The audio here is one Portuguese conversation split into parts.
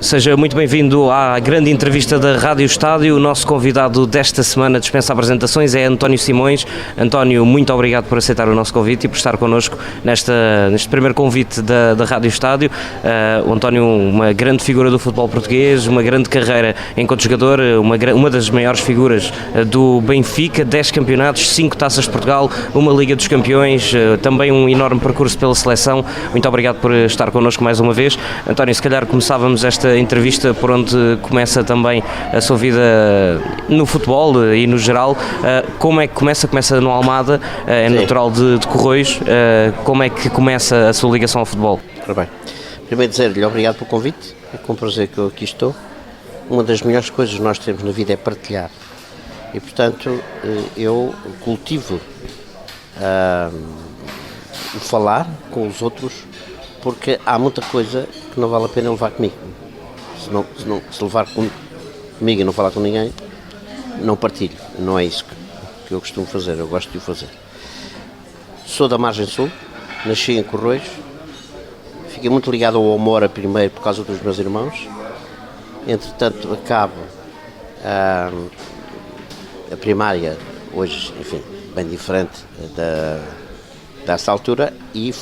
Seja muito bem-vindo à grande entrevista da Rádio Estádio. O nosso convidado desta semana dispensa apresentações é António Simões. António, muito obrigado por aceitar o nosso convite e por estar connosco neste primeiro convite da Rádio Estádio. O António, uma grande figura do futebol português, uma grande carreira enquanto jogador, uma das maiores figuras do Benfica, 10 campeonatos, 5 taças de Portugal, uma Liga dos Campeões, também um enorme percurso pela seleção. Muito obrigado por estar connosco mais uma vez. António, se calhar começávamos esta entrevista por onde começa também a sua vida no futebol e no geral. Como é que começa? Começa no Almada, é natural de Corroios. Como é que começa a sua ligação ao futebol? Ora bem, primeiro dizer-lhe obrigado pelo convite, é com prazer que eu aqui estou. Uma das melhores coisas que nós temos na vida é partilhar e, portanto, eu cultivo o falar com os outros, porque há muita coisa que não vale a pena levar comigo. Se levar comigo e não falar com ninguém, não partilho. Não é isso que eu costumo fazer, eu gosto de o fazer. Sou da Margem Sul, nasci em Corroios, fiquei muito ligado ao Amora primeiro por causa dos meus irmãos. Entretanto, acabo a primária, hoje, enfim, bem diferente dessa altura, e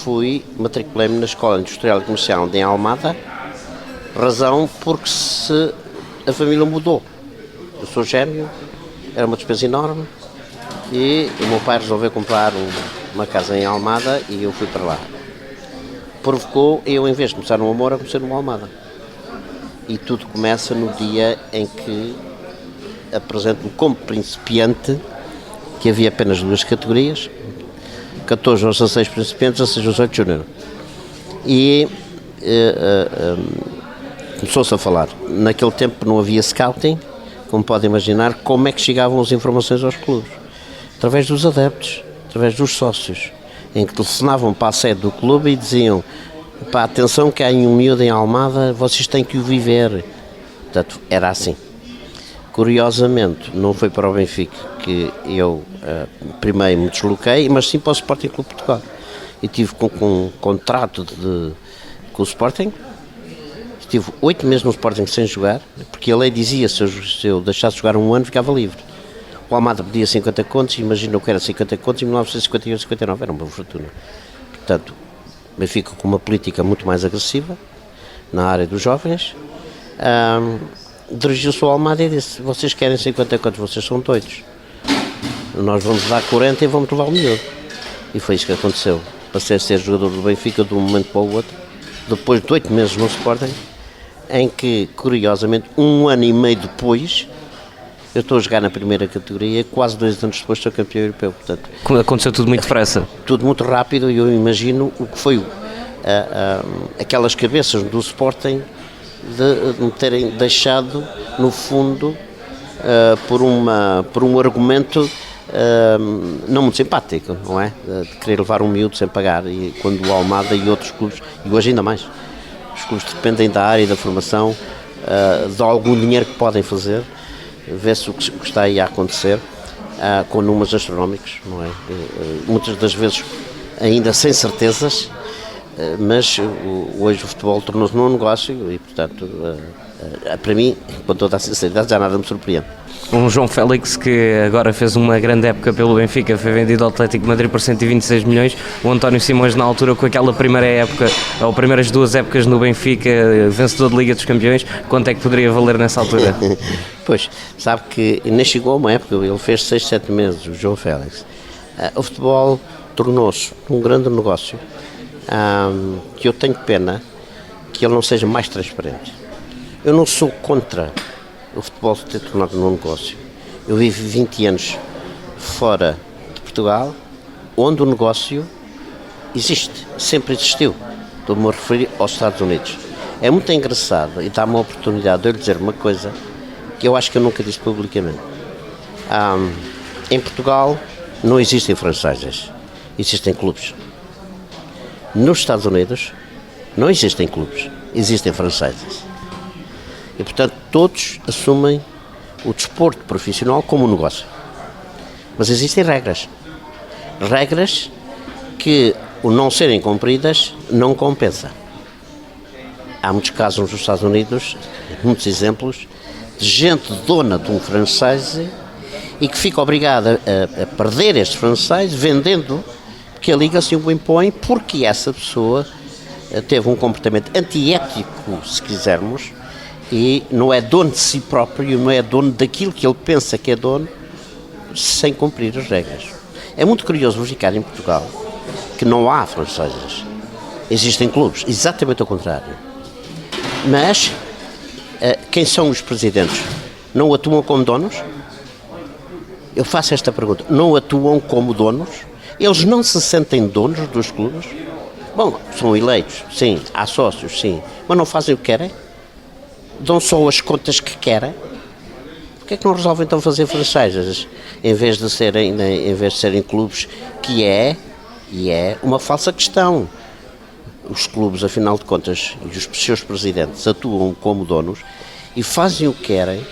matriculei-me na Escola Industrial e Comercial de Almada, razão porque a família mudou. Eu sou gêmeo, era uma despesa enorme, e o meu pai resolveu comprar uma casa em Almada e eu fui para lá. Provocou eu, em vez de começar no Amor, a começar no Almada. E tudo começa no dia em que apresento-me como principiante, que havia apenas 2 categorias, 14 aos 16 principiantes, 16 aos 18 júnior. E começou-se a falar. Naquele tempo não havia scouting, como podem imaginar, como é que chegavam as informações aos clubes? Através dos adeptos, através dos sócios, em que telefonavam para a sede do clube e diziam: pá, atenção que há um miúdo em Almada, vocês têm que o viver. Portanto, era assim. Curiosamente, não foi para o Benfica que eu primeiro me desloquei, mas sim para o Sporting Clube de Portugal. E tive com um contrato com o Sporting. Estive 8 meses no Sporting sem jogar, porque a lei dizia se eu deixasse de jogar um ano, ficava livre. O Almada pedia 50 contos, imagina o que era 50 contos, em 1958, 59, era uma fortuna. Portanto, o Benfica com uma política muito mais agressiva na área dos jovens, dirigiu-se ao Almada e disse: vocês querem 50 contos, vocês são doidos. Nós vamos dar 40 e vamos levar o melhor. E foi isso que aconteceu. Passei a ser jogador do Benfica de um momento para o outro, depois de 8 meses no Sporting, em que, curiosamente, 1 ano e meio depois, eu estou a jogar na primeira categoria, quase 2 anos depois sou campeão europeu. Portanto, aconteceu tudo muito depressa. Tudo muito rápido, e eu imagino o que foi aquelas cabeças do Sporting de me terem deixado, no fundo, por um argumento não muito simpático, não é? De querer levar um miúdo sem pagar, e quando o Almada e outros clubes, e hoje ainda mais, os clubes dependem da área e da formação, de algum dinheiro que podem fazer, vê-se o que está aí a acontecer, com números astronómicos, não é? Muitas das vezes ainda sem certezas, mas hoje o futebol tornou-se num negócio e, portanto, para mim, com toda a sinceridade, já nada me surpreende. Um João Félix que agora fez uma grande época pelo Benfica, foi vendido ao Atlético de Madrid por 126 milhões. O António Simões, na altura, com aquela primeira época, ou primeiras 2 épocas no Benfica, vencedor de Liga dos Campeões, quanto é que poderia valer nessa altura? Pois, sabe que nem chegou a uma época, ele fez 6, 7 meses, o João Félix. O futebol tornou-se um grande negócio, que eu tenho pena que ele não seja mais transparente. Eu não sou contra o futebol se ter tornado num negócio. Eu vivo 20 anos fora de Portugal, onde o negócio existe, sempre existiu. Estou-me a referir aos Estados Unidos. É muito engraçado e dá-me a oportunidade de eu lhe dizer uma coisa que eu acho que eu nunca disse publicamente. Em Portugal não existem franchises, existem clubes. Nos Estados Unidos não existem clubes, existem franchises. E, portanto, todos assumem o desporto profissional como um negócio. Mas existem regras. Regras que, o não serem cumpridas, não compensa. há muitos casos nos Estados Unidos, muitos exemplos, de gente dona de um franchise e que fica obrigada a perder este franchise vendendo, porque a Liga se o impõe, porque essa pessoa teve um comportamento antiético, se quisermos, e não é dono de si próprio, não é dono daquilo que ele pensa que é dono, sem cumprir as regras. É muito curioso verificar em Portugal que não há franchises. Existem clubes, exatamente ao contrário. Mas quem são os presidentes? Não atuam como donos? Eu faço esta pergunta. Não atuam como donos? Eles não se sentem donos dos clubes? Bom, são eleitos, sim, há sócios, sim, mas não fazem o que querem? Dão só as contas que querem? Porquê é que não resolvem então fazer franchises em vez de serem clubes, que é uma falsa questão? Os clubes, afinal de contas, e os seus presidentes atuam como donos e fazem o que querem,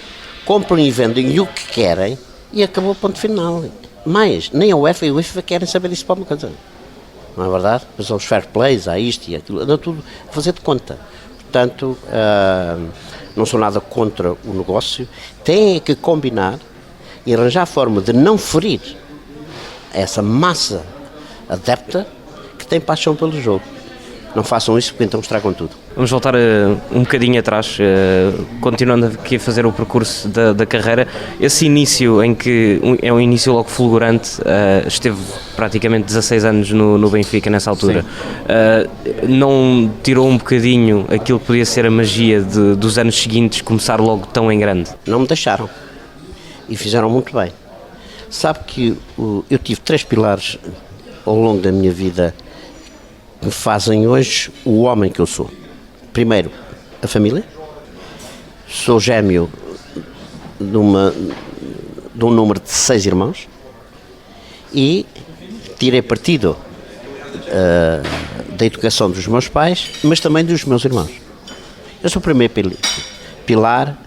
compram e vendem o que querem e acabou o ponto final. Mais, nem a UEFA e o FIFA querem saber disso para uma coisa. Não é verdade? Mas há os fair plays, há isto e aquilo, anda tudo a fazer de conta. Portanto, não sou nada contra o negócio, têm que combinar e arranjar a forma de não ferir essa massa adepta que tem paixão pelo jogo. Não façam isso porque então estragam tudo. Vamos voltar um bocadinho atrás, continuando aqui a fazer o percurso da carreira. Esse início em que é um início logo fulgurante, esteve praticamente 16 anos no Benfica nessa altura. Não tirou um bocadinho aquilo que podia ser a magia dos anos seguintes, começar logo tão em grande? Não me deixaram e fizeram muito bem. Sabe que eu tive 3 pilares ao longo da minha vida que fazem hoje o homem que eu sou. Primeiro, a família. Sou gêmeo de um número de 6 irmãos e tirei partido da educação dos meus pais, mas também dos meus irmãos. Eu sou o primeiro pilar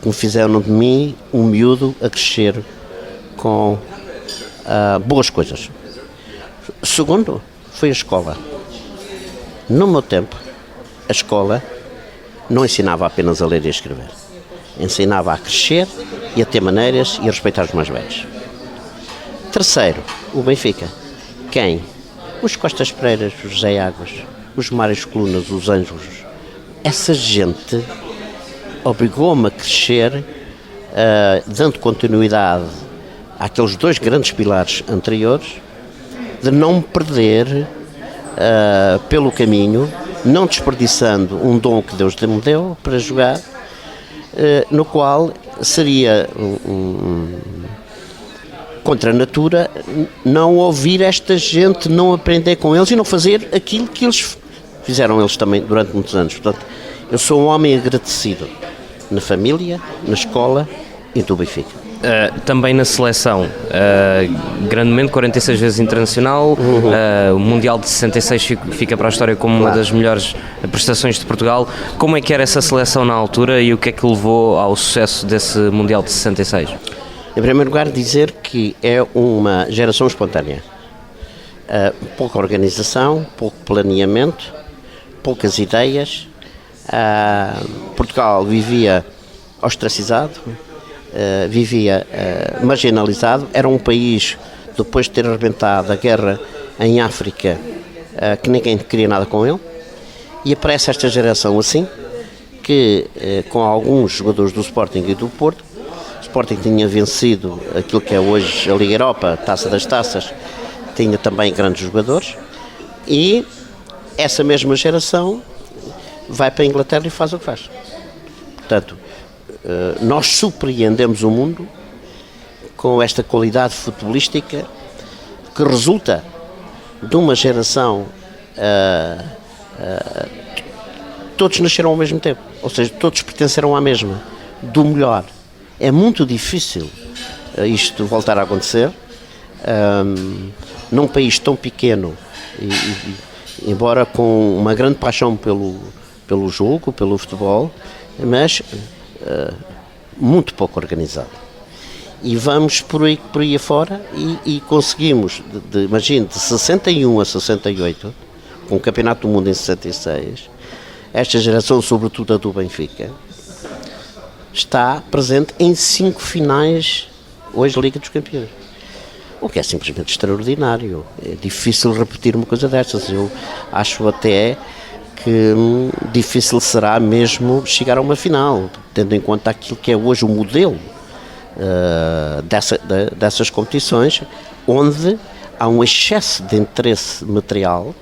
que me fizeram de mim um miúdo a crescer com boas coisas. Segundo, foi a escola. No meu tempo, a escola não ensinava apenas a ler e a escrever. Ensinava a crescer e a ter maneiras e a respeitar os mais velhos. Terceiro, o Benfica. Quem? Os Costas Pereiras, os José Águas, os Mários Colunas, os Ângelos. Essa gente obrigou-me a crescer, dando continuidade àqueles 2 grandes pilares anteriores, de não me perder pelo caminho, não desperdiçando um dom que Deus me deu para jogar, no qual seria contra a natura não ouvir esta gente, não aprender com eles e não fazer aquilo que eles fizeram eles também durante muitos anos. Portanto, eu sou um homem agradecido na família, na escola e do Benfica. Também na seleção, grandemente 46 vezes internacional, o Mundial de 66 fica para a história como uma das melhores prestações de Portugal. Como é que era essa seleção na altura e o que é que levou ao sucesso desse Mundial de 66? Em primeiro lugar, dizer que é uma geração espontânea. Pouca organização, pouco planeamento, poucas ideias. Portugal vivia ostracizado, vivia marginalizado, era um país, depois de ter arrebentado a guerra em África, que ninguém queria nada com ele, e aparece esta geração assim, que com alguns jogadores do Sporting e do Porto, o Sporting tinha vencido aquilo que é hoje a Liga Europa, Taça das Taças, tinha também grandes jogadores, e essa mesma geração vai para a Inglaterra e faz o que faz. Portanto, nós surpreendemos o mundo com esta qualidade futebolística que resulta de uma geração, todos nasceram ao mesmo tempo, ou seja, todos pertenceram à mesma, do melhor. É muito difícil isto voltar a acontecer num país tão pequeno e embora com uma grande paixão pelo jogo, pelo futebol, mas muito pouco organizado. E vamos por aí afora e conseguimos, imagine, de 61 a 68, com o Campeonato do Mundo em 66, esta geração, sobretudo a do Benfica, está presente em 5 finais hoje Liga dos Campeões. O que é simplesmente extraordinário. É difícil repetir uma coisa destas. Eu acho até que difícil será mesmo chegar a uma final, tendo em conta aquilo que é hoje o modelo dessas competições, onde há um excesso de interesse material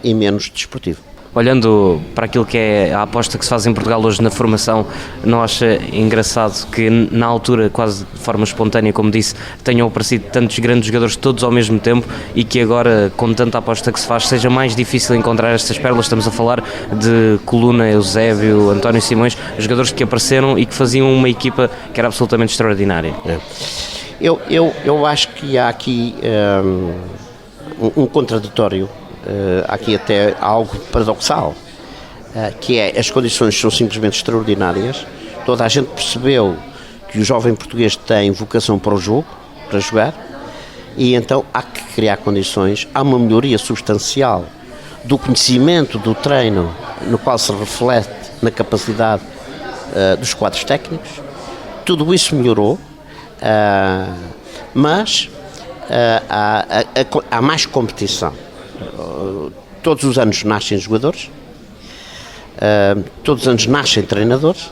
e menos desportivo. Olhando para aquilo que é a aposta que se faz em Portugal hoje na formação, não acha engraçado que na altura, quase de forma espontânea, como disse, tenham aparecido tantos grandes jogadores todos ao mesmo tempo e que agora, com tanta aposta que se faz, seja mais difícil encontrar estas pérolas? Estamos a falar de Coluna, Eusébio, António Simões, jogadores que apareceram e que faziam uma equipa que era absolutamente extraordinária. Eu acho que há aqui um contraditório. Há aqui até algo paradoxal, que é, as condições são simplesmente extraordinárias. Toda a gente percebeu que o jovem português tem vocação para o jogo, para jogar, e então há que criar condições. Há uma melhoria substancial do conhecimento do treino, no qual se reflete na capacidade dos quadros técnicos. Tudo isso melhorou, mas há mais competição. Todos os anos nascem jogadores, todos os anos nascem treinadores,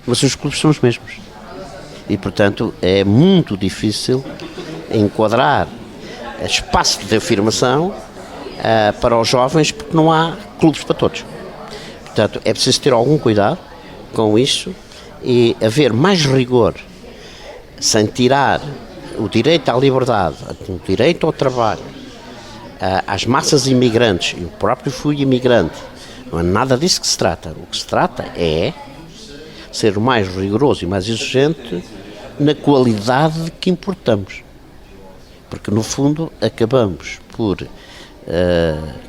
mas os clubes são os mesmos. E, portanto, é muito difícil enquadrar espaço de afirmação para os jovens, porque não há clubes para todos. Portanto, é preciso ter algum cuidado com isso e haver mais rigor, sem tirar o direito à liberdade, o direito ao trabalho, às massas imigrantes. Eu próprio fui imigrante, não é nada disso que se trata. O que se trata é ser mais rigoroso e mais exigente na qualidade que importamos, porque no fundo acabamos por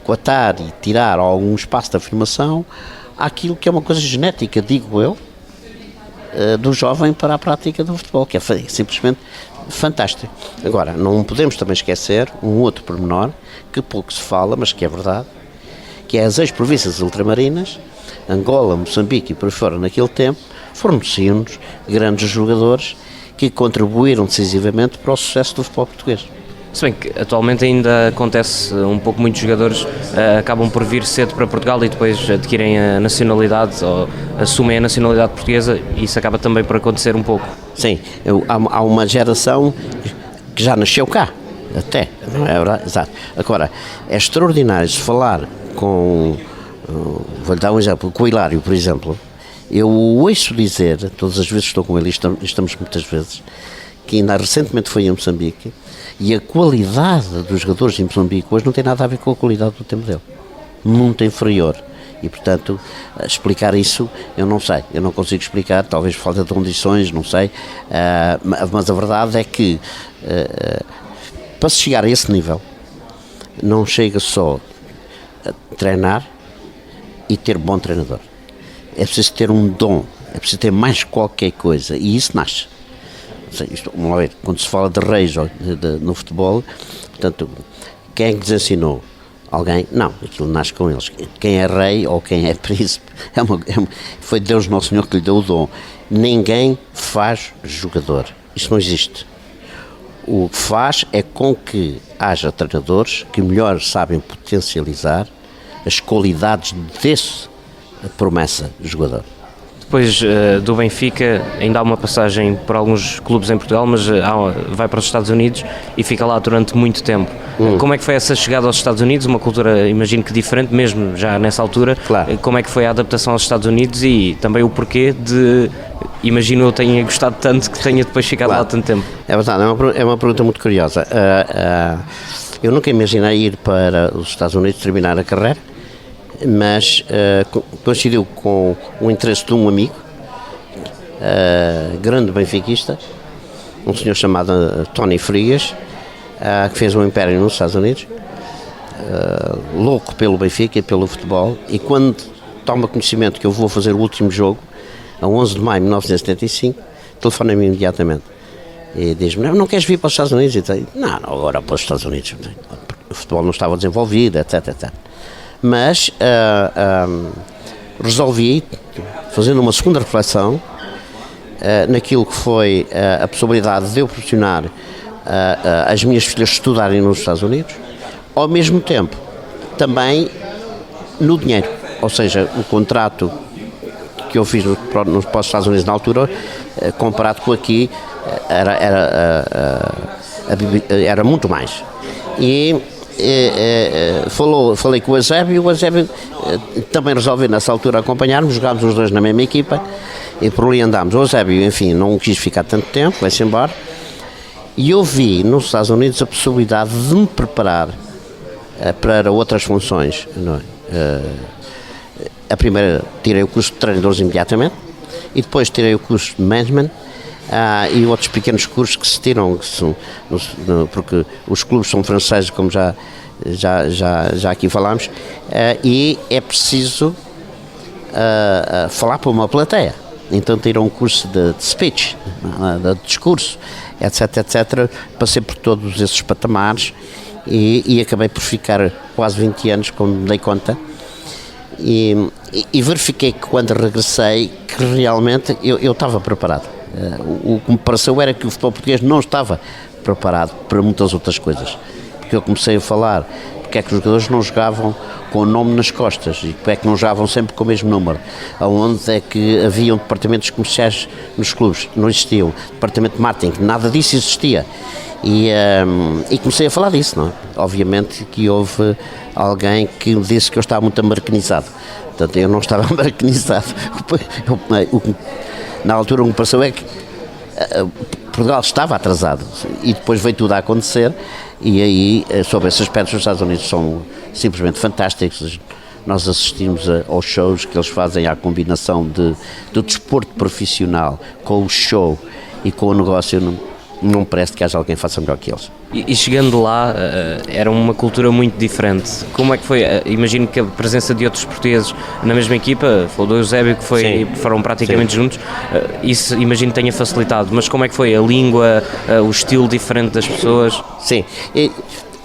coatar e tirar algum espaço de afirmação àquilo que é uma coisa genética, digo eu, do jovem para a prática do futebol, que é simplesmente fantástico. Agora, não podemos também esquecer um outro pormenor que pouco se fala, mas que é verdade, que é as ex-províncias ultramarinas, Angola, Moçambique e por aí fora, naquele tempo, forneciam-nos grandes jogadores que contribuíram decisivamente para o sucesso do futebol português. Se bem que atualmente ainda acontece um pouco, muitos jogadores acabam por vir cedo para Portugal e depois adquirem a nacionalidade ou assumem a nacionalidade portuguesa, e isso acaba também por acontecer um pouco. Sim, há uma geração que já nasceu cá, até, não é verdade? Exato. Agora, é extraordinário se falar com, vou-lhe dar um exemplo, com o Hilário, por exemplo. Eu ouço dizer, todas as vezes que estou com ele, estamos muitas vezes, que ainda recentemente foi em Moçambique, e a qualidade dos jogadores em Moçambique hoje não tem nada a ver com a qualidade do tempo dele, muito inferior. E, portanto, explicar isso, eu não sei, eu não consigo explicar, talvez falta de condições, não sei, mas a verdade é que para se chegar a esse nível, não chega só a treinar e ter bom treinador. É preciso ter um dom, é preciso ter mais qualquer coisa, e isso nasce. Vamos ver, quando se fala de reis no futebol, portanto, quem é que lhes ensinou? Alguém? Não, aquilo nasce com eles. Quem é rei ou quem é príncipe, foi Deus Nosso Senhor que lhe deu o dom. Ninguém faz jogador, isso não existe. O que faz é com que haja treinadores que melhor sabem potencializar as qualidades desse promessa jogador. Depois do Benfica ainda há uma passagem por alguns clubes em Portugal, mas vai para os Estados Unidos e fica lá durante muito tempo. Como é que foi essa chegada aos Estados Unidos? Uma cultura, imagino que diferente, mesmo já nessa altura. Claro. Como é que foi a adaptação aos Estados Unidos e também o porquê de, imagino eu tenha gostado tanto que tenha depois ficado lá tanto tempo? É verdade, é uma pergunta muito curiosa. Eu nunca imaginei ir para os Estados Unidos terminar a carreira, mas coincidiu com o interesse de um amigo, grande benfiquista, um senhor chamado Tony Frias, que fez um império nos Estados Unidos, louco pelo Benfica e pelo futebol, e quando toma conhecimento que eu vou fazer o último jogo, a 11 de maio de 1975, telefona-me imediatamente e diz-me: não queres vir para os Estados Unidos? E não, agora para os Estados Unidos, o futebol não estava desenvolvido, etc, etc. mas resolvi, fazendo uma segunda reflexão, naquilo que foi a possibilidade de eu proporcionar as minhas filhas estudarem nos Estados Unidos, ao mesmo tempo também no dinheiro, ou seja, o contrato que eu fiz nos Estados Unidos na altura, comparado com aqui, era muito mais. E falei com o Eusébio, e o Eusébio também resolveu nessa altura acompanhar-me, jogámos os dois na mesma equipa e por ali andámos. O Eusébio, enfim, não quis ficar tanto tempo, vai-se embora, e eu vi nos Estados Unidos a possibilidade de me preparar para outras funções, não é? A primeira, tirei o curso de treinadores imediatamente, e depois tirei o curso de management, e outros pequenos cursos que se tiram, porque os clubes são franceses, como já aqui falámos, e é preciso falar para uma plateia. Então tirei um curso de speech, de discurso, etc. Passei por todos esses patamares e acabei por ficar quase 20 anos, como me dei conta. E verifiquei que quando regressei que realmente eu estava preparado. O que me pareceu era que o futebol português não estava preparado para muitas outras coisas, porque eu comecei a falar porque é que os jogadores não jogavam com o nome nas costas e porque é que não jogavam sempre com o mesmo número, aonde é que haviam departamentos comerciais nos clubes, não existiam, departamento de marketing, nada disso existia. E comecei a falar disso, não é? Obviamente que houve alguém que disse que eu estava muito americanizado. Portanto, eu não estava americanizado. Na altura o que me pareceu é que Portugal estava atrasado e depois veio tudo a acontecer, e aí, sobre esse aspecto, os Estados Unidos são simplesmente fantásticos. Nós assistimos aos shows que eles fazem à combinação do desporto profissional com o show e com o negócio. Não parece que haja alguém que faça melhor que eles. E chegando lá, era uma cultura muito diferente. Como é que foi? Imagino que a presença de outros portugueses na mesma equipa, falou do Eusébio, que foram praticamente juntos, isso imagino que tenha facilitado, mas como é que foi? A língua, o estilo diferente das pessoas? Sim,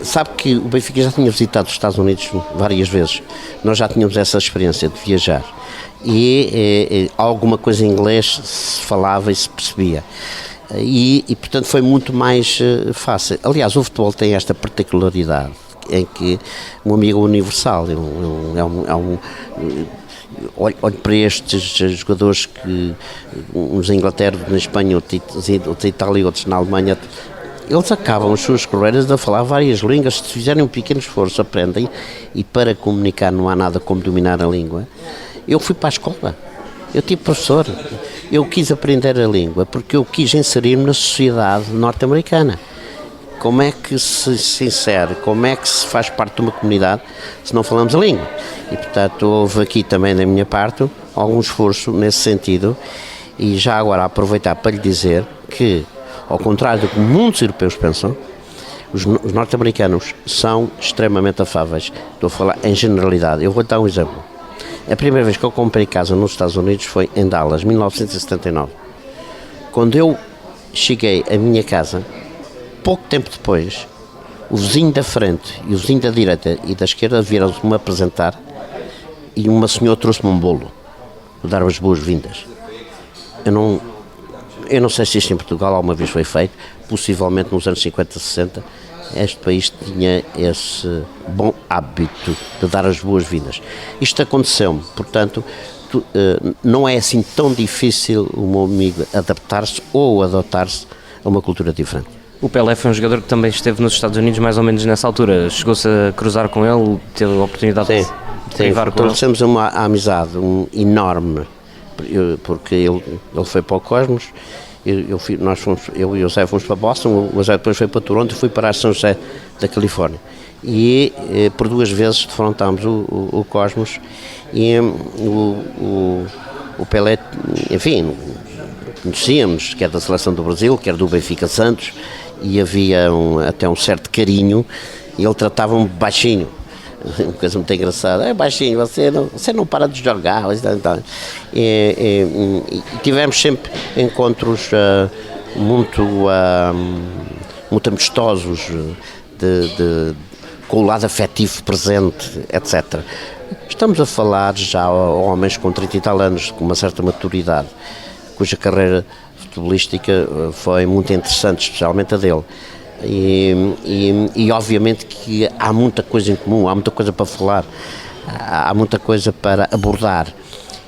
sabe que o Benfica já tinha visitado os Estados Unidos várias vezes, nós já tínhamos essa experiência de viajar, e alguma coisa em inglês se falava e se percebia. E portanto foi muito mais fácil. Aliás, o futebol tem esta particularidade em que um amigo universal, olho para estes jogadores que uns na Inglaterra, na Espanha, outros na Itália, outros na Alemanha, eles acabam as suas carreiras a falar várias línguas. Se fizerem um pequeno esforço, aprendem, e para comunicar não há nada como dominar a língua. Eu fui para a escola, eu tive professor. Eu quis aprender a língua porque eu quis inserir-me na sociedade norte-americana. Como é que se insere, como é que se faz parte de uma comunidade se não falamos a língua? E, portanto, houve aqui também da minha parte algum esforço nesse sentido, e já agora aproveitar para lhe dizer que, ao contrário do que muitos europeus pensam, os norte-americanos são extremamente afáveis. Estou a falar em generalidade. Eu vou dar um exemplo. A primeira vez que eu comprei casa nos Estados Unidos foi em Dallas, 1979. Quando eu cheguei à minha casa, pouco tempo depois, o vizinho da frente e o vizinho da direita e da esquerda vieram-me apresentar, e uma senhora trouxe-me um bolo, dar as boas-vindas. Eu não sei se isto em Portugal alguma vez foi feito, possivelmente nos anos 50, 60, este país tinha esse bom hábito de dar as boas-vindas. Isto aconteceu-me, portanto, não é assim tão difícil o meu amigo adaptar-se ou adotar-se a uma cultura diferente. O Pelé foi um jogador que também esteve nos Estados Unidos mais ou menos nessa altura. Chegou-se a cruzar com ele, teve a oportunidade de privar com ele? Sim, temos uma amizade enorme, porque ele foi para o Cosmos. Eu e o José fomos para Boston, o José depois foi para Toronto e fui para São José da Califórnia. E por duas vezes defrontámos o Cosmos, e o Pelé, enfim, conhecíamos, quer da Seleção do Brasil, quer do Benfica Santos, e havia até um certo carinho, e ele tratava-me baixinho. Uma coisa muito engraçada, é baixinho, você não para de jogar. E tivemos sempre encontros muito amistosos, com o lado afetivo presente, etc. Estamos a falar já a homens com 30 e tal anos, com uma certa maturidade, cuja carreira futebolística foi muito interessante, especialmente a dele. E obviamente que há muita coisa em comum, há muita coisa para falar, há muita coisa para abordar.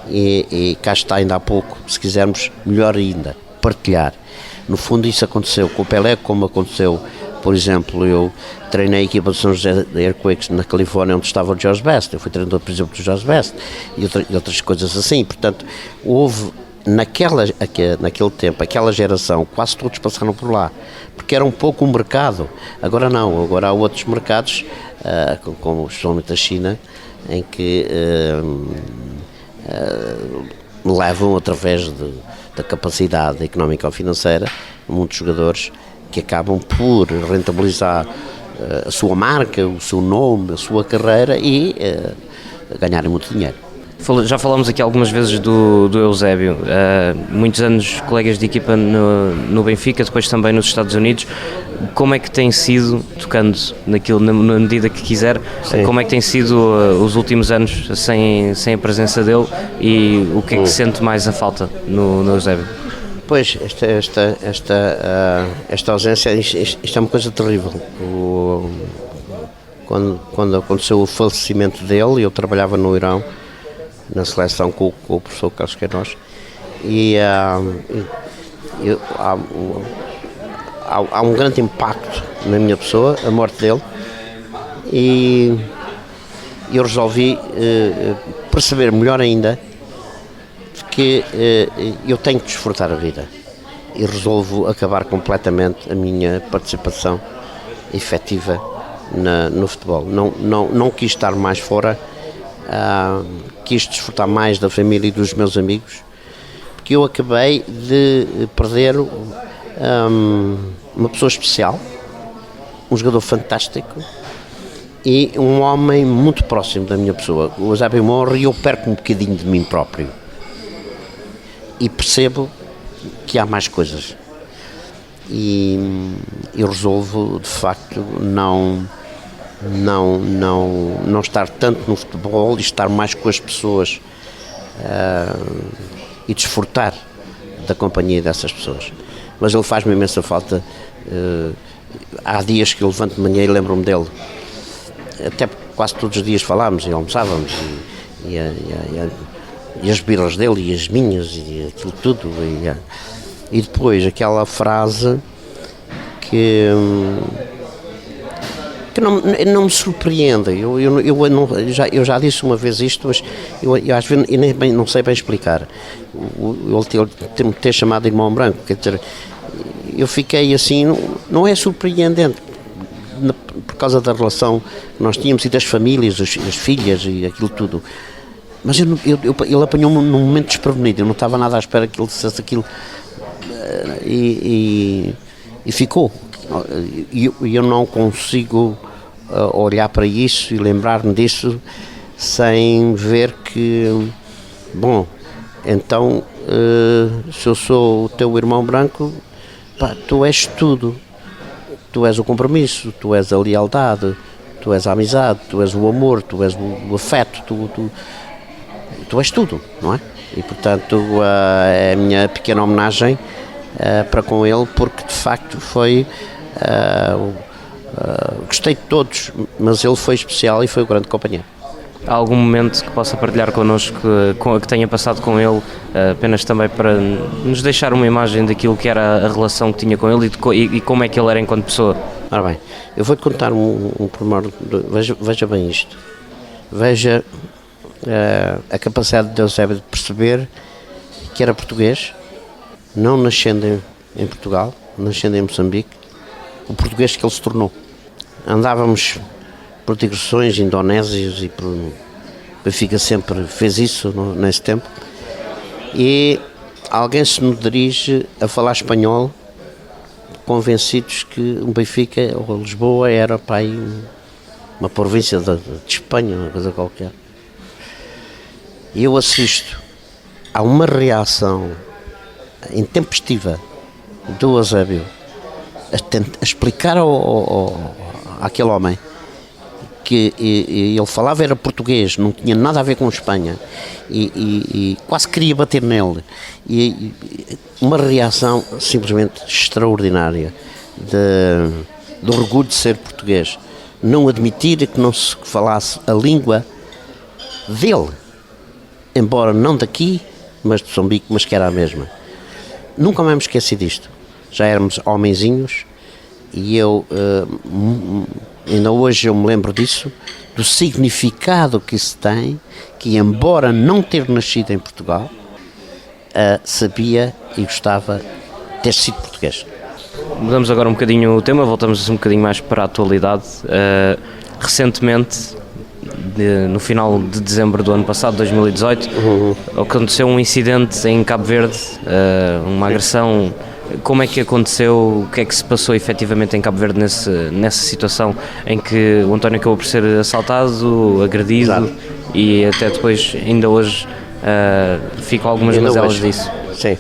E cá está ainda há pouco, se quisermos, melhor ainda, partilhar. No fundo isso aconteceu com o Pelé, como aconteceu, por exemplo, eu treinei a equipa de São José Earthquakes na Califórnia, onde estava o George Best, eu fui treinador, por exemplo, do George Best, e outras coisas assim. Portanto, houve, naquele tempo, aquela geração, quase todos passaram por lá, porque era um pouco um mercado. Agora não, agora há outros mercados, como especialmente a China, em que levam através da capacidade económica ou financeira muitos jogadores que acabam por rentabilizar a sua marca, o seu nome, a sua carreira e ganharem muito dinheiro. Já falámos aqui algumas vezes do Eusébio, muitos anos colegas de equipa no Benfica, depois também nos Estados Unidos. Como é que tem sido, tocando naquilo na medida que quiser, sim, como é que tem sido os últimos anos sem a presença dele e o que é que sente mais a falta no Eusébio? Pois, esta ausência, isto é uma coisa terrível. Quando aconteceu o falecimento dele, eu trabalhava no Irão, na seleção com o professor Carlos Queiroz, e há um grande impacto na minha pessoa, a morte dele, e eu resolvi perceber melhor ainda que eu tenho que desfrutar a vida e resolvo acabar completamente a minha participação efetiva no futebol. Não quis estar mais fora, quis desfrutar mais da família e dos meus amigos, porque eu acabei de perder uma pessoa especial, um jogador fantástico e um homem muito próximo da minha pessoa. O Eusébio morre e eu perco um bocadinho de mim próprio e percebo que há mais coisas, e eu resolvo de facto não estar tanto no futebol e estar mais com as pessoas e desfrutar da companhia dessas pessoas. Mas ele faz-me imensa falta. Há dias que eu levanto de manhã e lembro-me dele, até porque quase todos os dias falámos e almoçávamos, e as birras dele e as minhas e aquilo tudo, e depois aquela frase que não me surpreende. Eu já disse uma vez isto, mas eu às vezes não sei bem explicar. Ele ter chamado Irmão Branco, quer dizer, eu fiquei assim, não é surpreendente por causa da relação que nós tínhamos e das famílias, as filhas e aquilo tudo, mas ele apanhou-me num momento desprevenido, eu não estava nada à espera que ele dissesse aquilo, e ficou. E eu não consigo olhar para isso e lembrar-me disso sem ver que, bom, então se eu sou o teu irmão branco, pá, tu és tudo, tu és o compromisso, tu és a lealdade, tu és a amizade, tu és o amor, tu és o afeto, tu és tudo, não é? E portanto é a minha pequena homenagem para com ele, porque de facto foi, gostei de todos, mas ele foi especial e foi o grande companheiro. Há algum momento que possa partilhar connosco, que tenha passado com ele, apenas também para nos deixar uma imagem daquilo que era a relação que tinha com ele e como é que ele era enquanto pessoa? Ora bem, eu vou-te contar um pormenor, veja bem isto, veja a capacidade de Eusébio de perceber que era português, não nascendo em Portugal, nascendo em Moçambique, o português que ele se tornou. Andávamos por digressões indonésias e por Benfica sempre fez isso nesse tempo, e alguém se nos dirige a falar espanhol, convencidos que o Benfica ou Lisboa era para aí uma província de Espanha, uma coisa qualquer. E eu assisto a uma reação intempestiva do Eusébio a explicar àquele homem que ele falava era português, não tinha nada a ver com Espanha, e quase queria bater nele, e uma reação simplesmente extraordinária do orgulho de ser português, não admitir que não se falasse a língua dele, embora não daqui, mas de Moçambique, mas que era a mesma. Nunca mais me esqueci disto. Já éramos homenzinhos e eu, ainda hoje eu me lembro disso, do significado que isso tem, que embora não ter nascido em Portugal, sabia e gostava de ter sido português. Mudamos agora um bocadinho o tema, voltamos um bocadinho mais para a atualidade. Recentemente, no final de dezembro do ano passado, 2018, aconteceu um incidente em Cabo Verde, uma agressão. Como é que aconteceu? O que é que se passou efetivamente em Cabo Verde nessa situação em que o António acabou por ser assaltado, agredido? Exato. E até depois, ainda hoje, ficam algumas mazelas disso? Sim.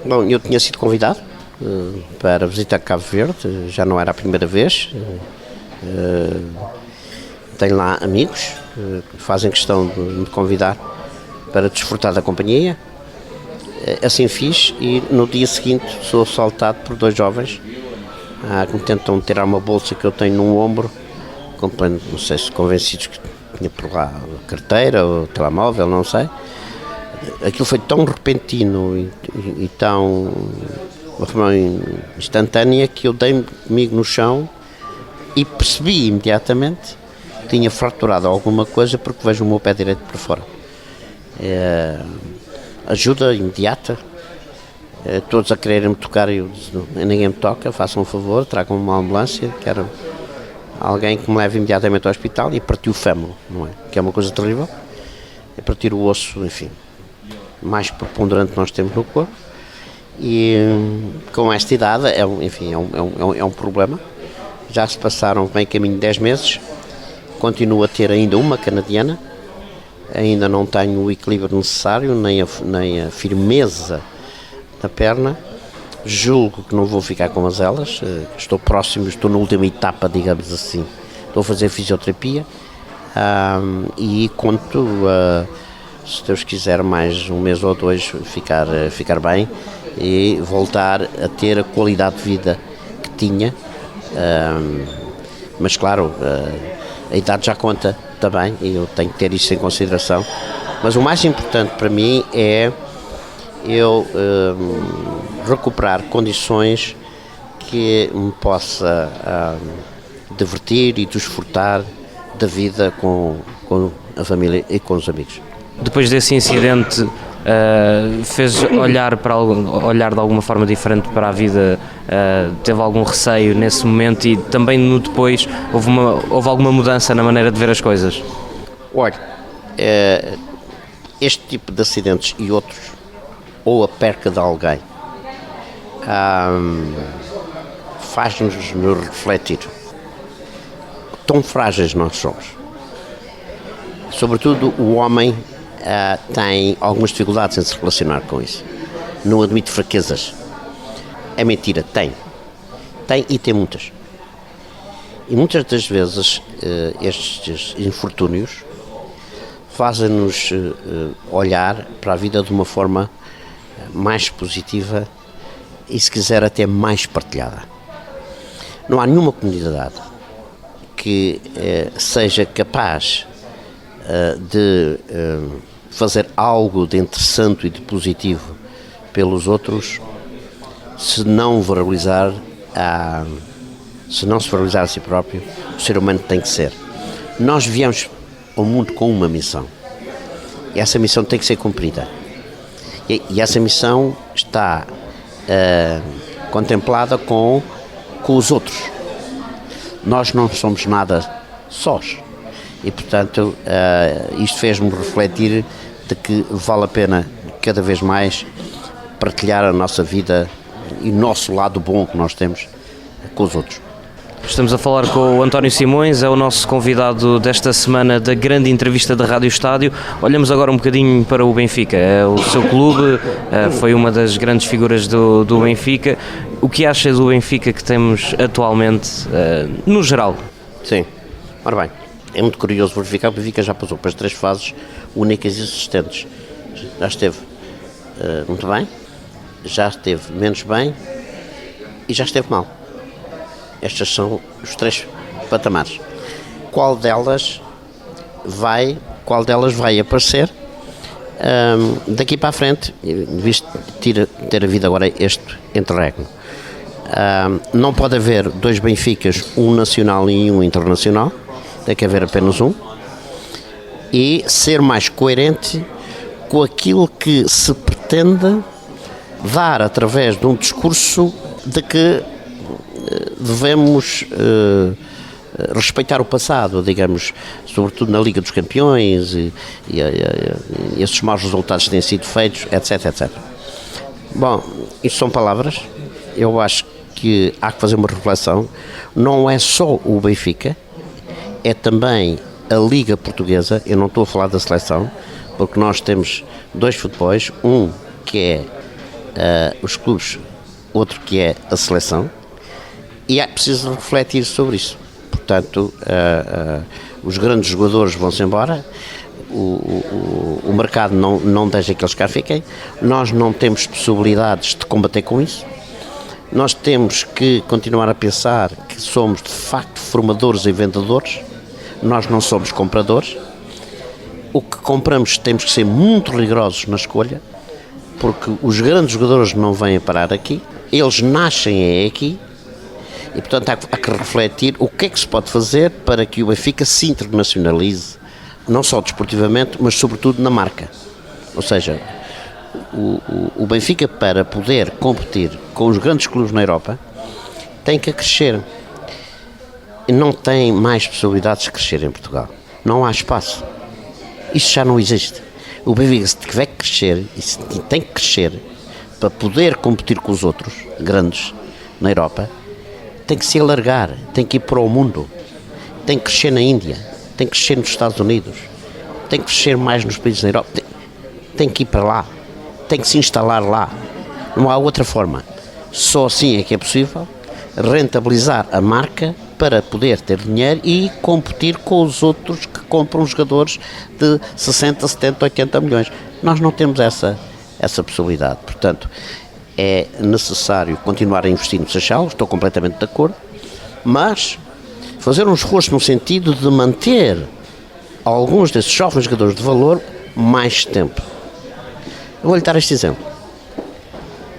Bom, eu tinha sido convidado para visitar Cabo Verde, já não era a primeira vez. Tenho lá amigos que fazem questão de me convidar para desfrutar da companhia. Assim fiz, e no dia seguinte sou assaltado por dois jovens que me tentam tirar uma bolsa que eu tenho no ombro, não sei se convencidos que tinha por lá carteira ou telemóvel, não sei. Aquilo foi tão repentino e tão, uma forma instantânea, que eu dei-me comigo no chão e percebi imediatamente que tinha fraturado alguma coisa, porque vejo o meu pé direito para fora. Ajuda imediata, todos a quererem me tocar, e eu disse, ninguém me toca, façam um favor, tragam uma ambulância, quero alguém que me leve imediatamente ao hospital. E partiu o fémur, não é? Que é uma coisa terrível, é partir o osso, enfim, mais preponderante que nós temos no corpo, e com esta idade, enfim, é um problema. Já se passaram bem caminho de 10 meses, continuo a ter ainda uma canadiana, ainda não tenho o equilíbrio necessário, nem a firmeza na perna. Julgo que não vou ficar com mazelas, estou próximo, estou na última etapa, digamos assim. Estou a fazer fisioterapia e conto, se Deus quiser, mais um mês ou dois ficar bem e voltar a ter a qualidade de vida que tinha. Mas claro, a idade já conta também, e eu tenho que ter isso em consideração. Mas o mais importante para mim é eu recuperar condições que me possa divertir e desfrutar da vida com a família e com os amigos. Depois desse incidente, fez olhar de alguma forma diferente para a vida? Teve algum receio nesse momento, e também no depois houve alguma mudança na maneira de ver as coisas? Olha, este tipo de acidentes e outros, ou a perca de alguém, faz-nos refletir tão frágeis nós somos. Sobretudo o homem tem algumas dificuldades em se relacionar com isso. Não admite fraquezas. É mentira, tem e tem muitas. E muitas das vezes estes infortúnios fazem-nos olhar para a vida de uma forma mais positiva e, se quiser, até mais partilhada. Não há nenhuma comunidade que seja capaz de fazer algo de interessante e de positivo pelos outros se não se valorizar a si próprio. O ser humano tem que ser. Nós viemos ao mundo com uma missão, e essa missão tem que ser cumprida, e essa missão está contemplada com os outros. Nós não somos nada sós, e portanto isto fez-me refletir de que vale a pena cada vez mais partilhar a nossa vida e o nosso lado bom que nós temos com os outros. Estamos a falar com o António Simões, é o nosso convidado desta semana da grande entrevista da Rádio Estádio. Olhamos agora um bocadinho para o Benfica, é o seu clube, foi uma das grandes figuras do Benfica. O que acha do Benfica que temos atualmente, no geral? Sim. Ora bem, é muito curioso verificar, o Benfica já passou para as 3 fases únicas e existentes. Já esteve muito bem, já esteve menos bem e já esteve mal. Estes são os 3 patamares. Qual delas vai aparecer daqui para a frente, visto ter havido agora este interregno? Não pode haver 2 Benficas, um nacional e um internacional, tem que haver apenas um, e ser mais coerente com aquilo que se pretende dar através de um discurso de que devemos respeitar o passado, digamos, sobretudo na Liga dos Campeões e esses maus resultados que têm sido feitos, etc, etc. Bom, isto são palavras. Eu acho que há que fazer uma reflexão. Não é só o Benfica, é também a Liga Portuguesa. Eu não estou a falar da seleção, porque nós temos 2 futebols, um que é os clubes, outro que é a seleção, e é preciso refletir sobre isso. Portanto, os grandes jogadores vão-se embora, o mercado não deixa que eles cá fiquem, nós não temos possibilidades de combater com isso, nós temos que continuar a pensar que somos de facto formadores e vendedores, nós não somos compradores. O que compramos temos que ser muito rigorosos na escolha, porque os grandes jogadores não vêm a parar aqui, eles nascem aqui, e portanto há que refletir o que é que se pode fazer para que o Benfica se internacionalize, não só desportivamente, mas sobretudo na marca. Ou seja, o Benfica, para poder competir com os grandes clubes na Europa, tem que crescer. E não tem mais possibilidades de crescer em Portugal. Não há espaço. Isso já não existe. O Benfica, se tiver que crescer, e se tem que crescer para poder competir com os outros grandes na Europa, tem que se alargar, tem que ir para o mundo, tem que crescer na Índia, tem que crescer nos Estados Unidos, tem que crescer mais nos países da Europa, tem que ir para lá, tem que se instalar lá. Não há outra forma. Só assim é que é possível rentabilizar a marca para poder ter dinheiro e competir com os outros que compram jogadores de 60, 70, 80 milhões. Nós não temos essa possibilidade. Portanto, é necessário continuar a investir no Seixal, estou completamente de acordo, mas fazer um esforço no sentido de manter alguns desses jovens jogadores de valor mais tempo. Eu vou-lhe dar este exemplo.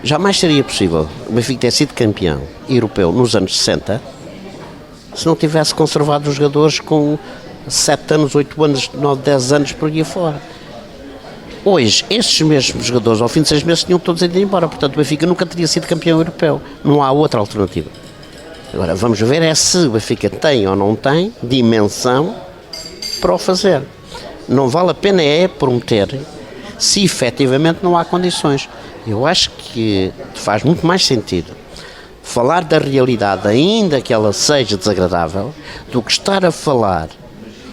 Jamais seria possível o Benfica ter sido campeão europeu nos anos 60 se não tivesse conservado os jogadores com 7 anos, 8 anos, 9, 10 anos por aí fora. Hoje, esses mesmos jogadores, ao fim de 6 meses, tinham todos ido embora. Portanto, o Benfica nunca teria sido campeão europeu. Não há outra alternativa. Agora, vamos ver se o Benfica tem ou não tem dimensão para o fazer. Não vale a pena prometer se efetivamente não há condições. Eu acho que faz muito mais sentido falar da realidade, ainda que ela seja desagradável, do que estar a falar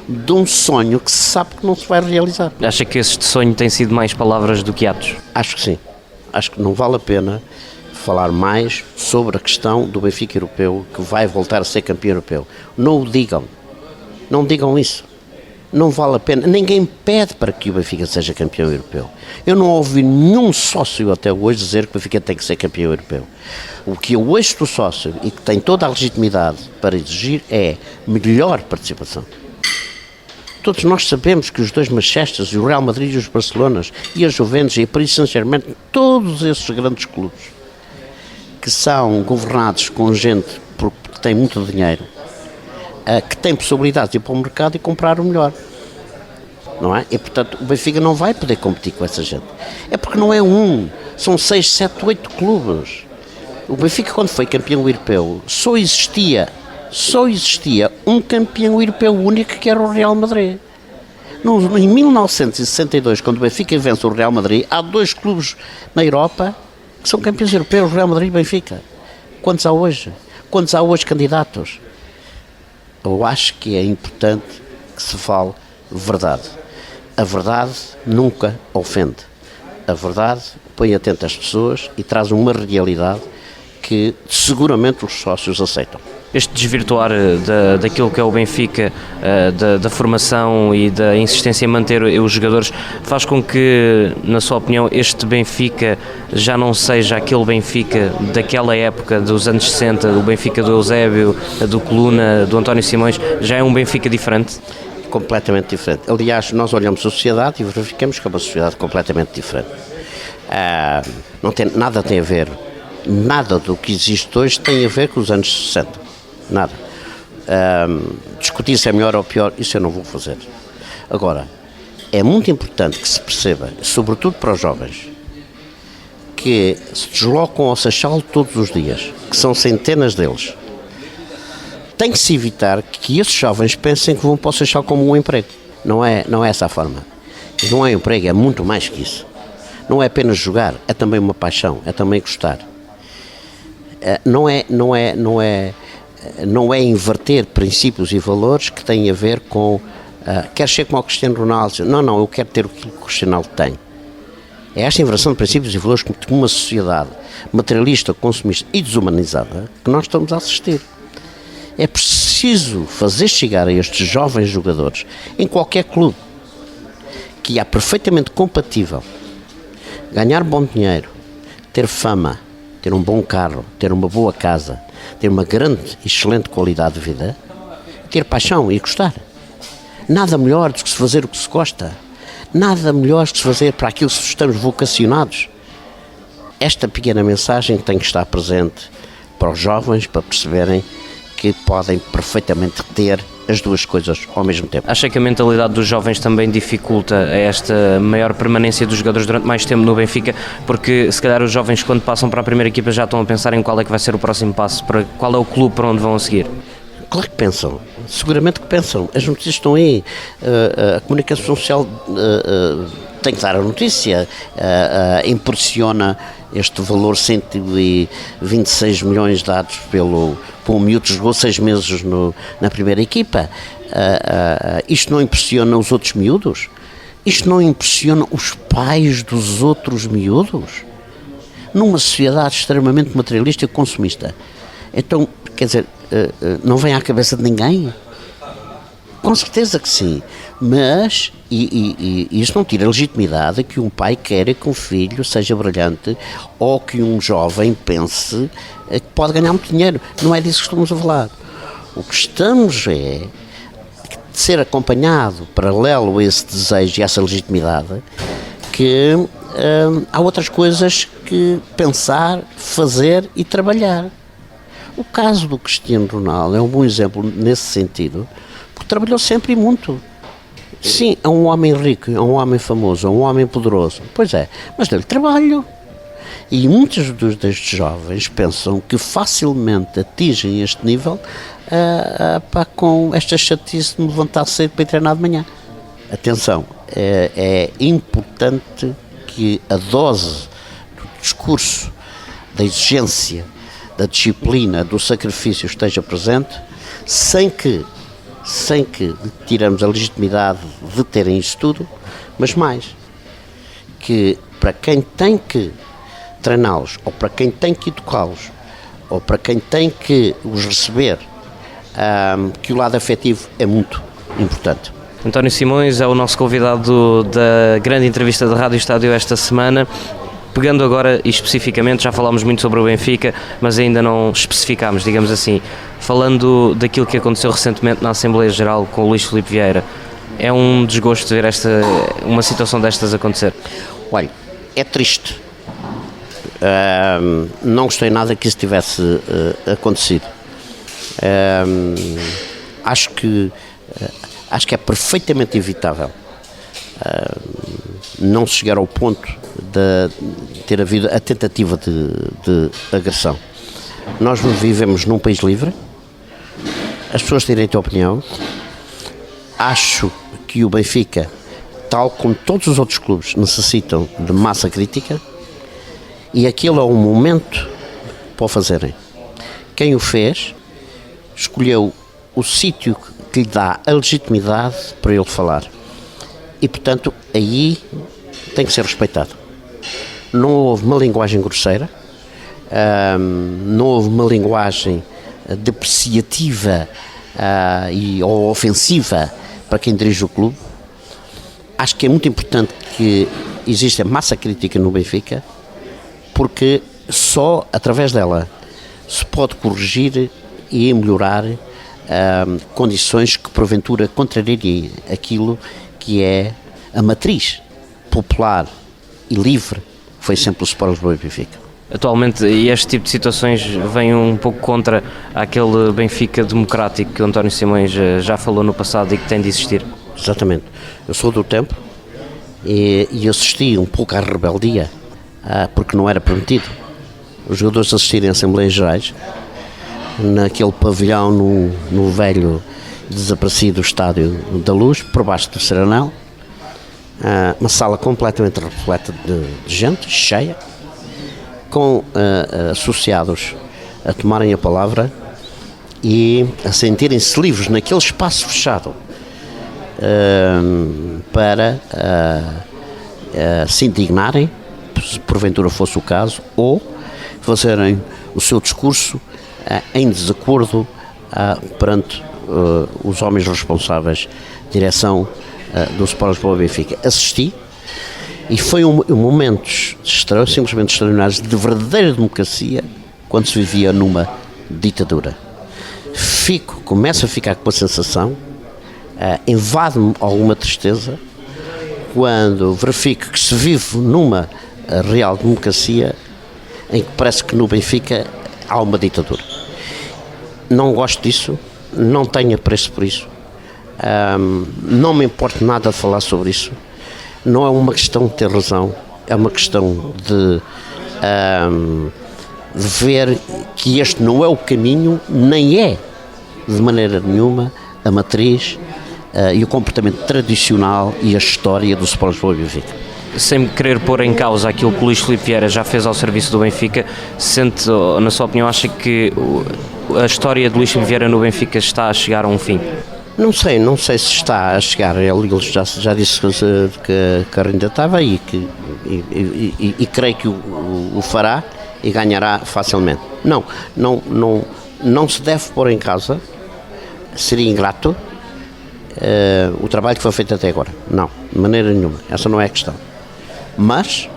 de um sonho que se sabe que não se vai realizar. Acha que este sonho tem sido mais palavras do que atos? Acho que sim. Acho que não vale a pena falar mais sobre a questão do Benfica europeu, que vai voltar a ser campeão europeu. Não o digam. Não digam isso. Não vale a pena. Ninguém pede para que o Benfica seja campeão europeu. Eu não ouvi nenhum sócio até hoje dizer que o Benfica tem que ser campeão europeu. O que eu ouço do sócio, e que tem toda a legitimidade para exigir, é melhor participação. Todos nós sabemos que os 2 Manchesters, o Real Madrid e os Barcelonas, e a Juventus e a Paris Saint-Germain, todos esses grandes clubes que são governados com gente que tem muito dinheiro, que tem possibilidade de ir para o mercado e comprar o melhor, não é? E portanto o Benfica não vai poder competir com essa gente. É porque não é são 6, 7, 8 clubes. O Benfica, quando foi campeão europeu, só existia um campeão europeu único, que era o Real Madrid. Em 1962, quando o Benfica vence o Real Madrid, há 2 clubes na Europa que são campeões europeus, Real Madrid e Benfica. Quantos há hoje? Quantos há hoje candidatos? Eu acho que é importante que se fale verdade. A verdade nunca ofende. A verdade põe atento às pessoas e traz uma realidade que seguramente os sócios aceitam. este desvirtuar daquilo que é o Benfica, da formação e da insistência em manter os jogadores, faz com que, na sua opinião, este Benfica já não seja aquele Benfica daquela época, dos anos 60, o Benfica do Eusébio, do Coluna, do António Simões, já é um Benfica diferente? Completamente diferente. Aliás, nós olhamos a sociedade e verificamos que é uma sociedade completamente diferente. Nada tem a ver, nada do que existe hoje tem a ver com os anos 60. Nada. Discutir se é melhor ou pior, isso eu não vou fazer. Agora, é muito importante que se perceba, sobretudo para os jovens, que se deslocam ao Seixal todos os dias, que são centenas deles. Tem que se evitar que esses jovens pensem que vão para o Seixal como um emprego. Não é essa a forma. Não é um emprego, é muito mais que isso. Não é apenas jogar, é também uma paixão, é também gostar. Não é inverter princípios e valores que têm a ver com quer ser como o Cristiano Ronaldo. Não, eu quero ter aquilo que o Cristiano Ronaldo tem. É esta inversão de princípios e valores que uma sociedade materialista, consumista e desumanizada que nós estamos a assistir. É preciso fazer chegar a estes jovens jogadores, em qualquer clube, que é perfeitamente compatível ganhar bom dinheiro, ter fama, ter um bom carro, ter uma boa casa, ter uma grande, excelente qualidade de vida, ter paixão e gostar. Nada melhor do que se fazer o que se gosta. Nada melhor do que se fazer para aquilo que estamos vocacionados. Esta pequena mensagem tem que estar presente para os jovens, para perceberem que podem perfeitamente ter as duas coisas ao mesmo tempo. Acha que a mentalidade dos jovens também dificulta esta maior permanência dos jogadores durante mais tempo no Benfica? Porque se calhar os jovens, quando passam para a primeira equipa, já estão a pensar em qual é que vai ser o próximo passo, para qual é o clube para onde vão a seguir? Claro que pensam, seguramente que pensam. As notícias estão aí, a comunicação social tem que dar a notícia, impressiona este valor 126 milhões dados por um miúdo que jogou 6 meses na primeira equipa. Isto não impressiona os outros miúdos? Isto não impressiona os pais dos outros miúdos? Numa sociedade extremamente materialista e consumista. Então, quer dizer, não vem à cabeça de ninguém? Com certeza que sim, mas isso não tira a legitimidade que um pai queira que um filho seja brilhante ou que um jovem pense que pode ganhar muito dinheiro. Não é disso que estamos a falar. O que estamos é de ser acompanhado, paralelo a esse desejo e essa legitimidade, que há outras coisas que pensar, fazer e trabalhar. O caso do Cristiano Ronaldo é um bom exemplo nesse sentido, porque trabalhou sempre e muito. Sim, é um homem rico, é um homem famoso, é um homem poderoso. Pois é, mas deu-lhe trabalho. E muitos destes jovens pensam que facilmente atingem este nível com esta chatice de me levantar cedo para ir treinar de manhã. Atenção, é importante que a dose do discurso, da exigência, da disciplina, do sacrifício esteja presente, sem que tiramos a legitimidade de terem isso tudo, mas mais, que para quem tem que treiná-los, ou para quem tem que educá-los, ou para quem tem que os receber, que o lado afetivo é muito importante. António Simões é o nosso convidado da grande entrevista da Rádio Estádio esta semana. Pegando agora, e especificamente, já falámos muito sobre o Benfica, mas ainda não especificámos, digamos assim, falando daquilo que aconteceu recentemente na Assembleia Geral com o Luís Filipe Vieira, é um desgosto ver uma situação destas acontecer? Olha, é triste. Não gostei nada que isso tivesse acontecido. Acho que é perfeitamente evitável não chegar ao ponto de ter havido a tentativa de agressão. Nós vivemos num país livre, as pessoas têm direito à opinião. Acho que o Benfica, tal como todos os outros clubes, necessitam de massa crítica, e aquilo é um momento para o fazerem. Quem o fez escolheu o sítio que lhe dá a legitimidade para ele falar, e portanto aí tem que ser respeitado. Não houve uma linguagem grosseira, não houve uma linguagem depreciativa ou ofensiva para quem dirige o clube. Acho que é muito importante que exista massa crítica no Benfica, porque só através dela se pode corrigir e melhorar condições que porventura contrariem aquilo que é a matriz popular e livre, foi sempre o Sport Lisboa e Benfica. Atualmente este tipo de situações vem um pouco contra aquele Benfica democrático que o António Simões já falou no passado e que tem de existir. Exatamente. Eu sou do tempo e assisti um pouco à rebeldia, porque não era permitido os jogadores assistirem a Assembleias Gerais naquele pavilhão no velho desaparecido Estádio da Luz, por baixo do Serenal, uma sala completamente repleta de gente, cheia, com associados a tomarem a palavra e a sentirem-se livres naquele espaço fechado para se indignarem, se porventura fosse o caso, ou fazerem o seu discurso em desacordo perante os homens responsáveis, direção do Sport Lisboa e Benfica. Assisti e foi momentos simplesmente extraordinários de verdadeira democracia quando se vivia numa ditadura. Começo a ficar com a sensação, invade-me alguma tristeza quando verifico que se vive numa real democracia em que parece que no Benfica há uma ditadura. Não gosto disso, não tenho apreço por isso, não me importa nada de falar sobre isso. Não é uma questão de ter razão, é uma questão de ver que este não é o caminho, nem é de maneira nenhuma a matriz e o comportamento tradicional e a história do Sport Lisboa e Benfica. Sem querer pôr em causa aquilo que o Luís Filipe Vieira já fez ao serviço do Benfica, sente, na sua opinião, acha que a história de Luís Filipe Vieira no Benfica está a chegar a um fim? Não sei se está a chegar. Ele já disse que ainda estava e creio que o fará e ganhará facilmente. Não se deve pôr em causa, seria ingrato, o trabalho que foi feito até agora. Não, de maneira nenhuma. Essa não é a questão. Mas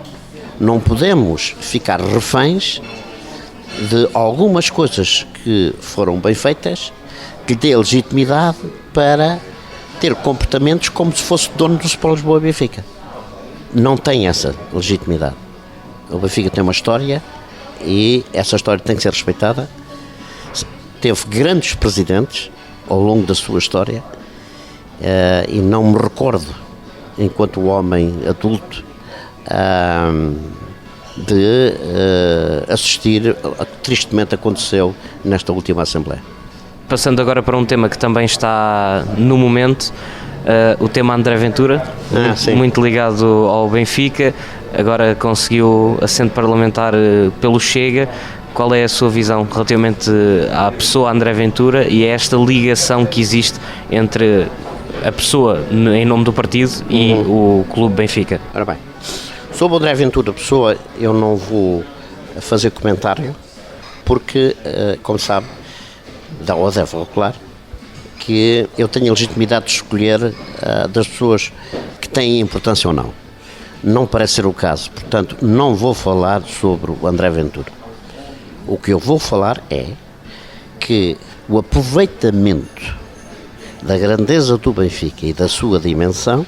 não podemos ficar reféns de algumas coisas que foram bem feitas, que dê legitimidade para ter comportamentos como se fosse dono do Sport Lisboa e Benfica. Não tem essa legitimidade. O Benfica tem uma história e essa história tem que ser respeitada. Teve grandes presidentes ao longo da sua história e não me recordo, enquanto homem adulto, de assistir a que tristemente aconteceu nesta última Assembleia. Passando agora para um tema que também está no momento, o tema André Ventura, muito ligado ao Benfica, agora conseguiu assento parlamentar pelo Chega. Qual é a sua visão relativamente à pessoa André Ventura e a esta ligação que existe entre a pessoa em nome do partido e o Clube Benfica? Ora bem, sobre o André Ventura, pessoa, eu não vou fazer comentário, porque, como sabe, ou deve calcular, que eu tenho a legitimidade de escolher das pessoas que têm importância ou não. Não parece ser o caso, portanto, não vou falar sobre o André Ventura. O que eu vou falar é que o aproveitamento da grandeza do Benfica e da sua dimensão